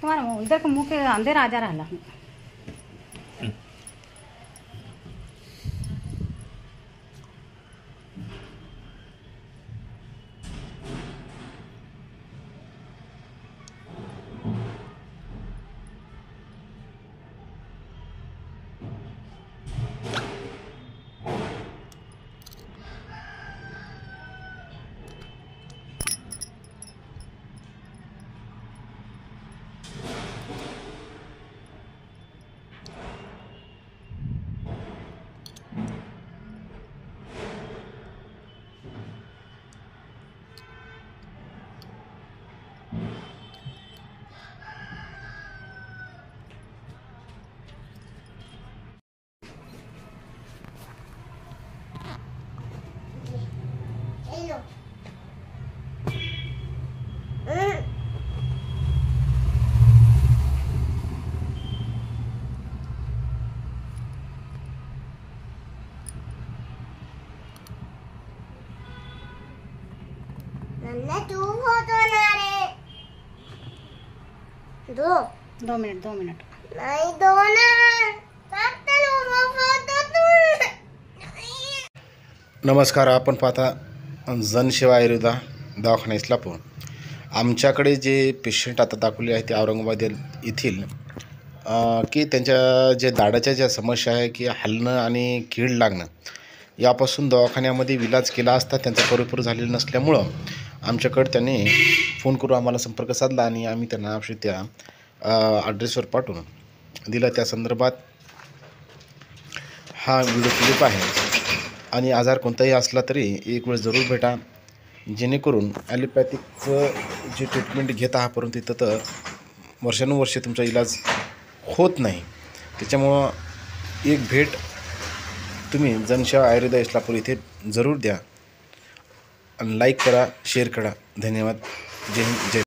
तुम्हारा इधर का मुंह के अंदर आ जा रहा। तू फोटो ना रे दो मिनट नहीं दो ना फोटो तू। नमस्कार, आपण पाहता जनसेवा आयुर्वेदा दवाखाना इस्लापूर। आमच्याकडे जे पेशंट आता दाखवले आहे ते औरंगाबाद येथील की त्यांच्या जे दाढाच्या ज्या समस्या आहे की हलणं आणि कीड लागणं यापासून दवाखान्यामध्ये इलाज केला असता त्यांचा पुरेपूर झालेला नसल्यामुळं आमच्याकडे त्यांनी फोन करून आम्हाला संपर्क साधला आणि आम्ही त्यांना औषध त्या ॲड्रेसवर पाठवून दिला। त्या संदर्भात हा व्हिडिओ क्लिप आहे आणि आजार कोणताही असला तरी एक वेळ जरूर भेटा, जेणेकरून ॲलोपॅथिकचं जे ट्रीटमेंट घेत आहात परंतु तिथं तर वर्षानुवर्षे तुमचा इलाज होत नाही। त्याच्यामुळं एक भेट तुम्ही जनसेवा आयुर्वेदा इस्लापूर इथे जरूर द्या आणि लाईक करा, शेअर करा। धन्यवाद। जय हिंद, जय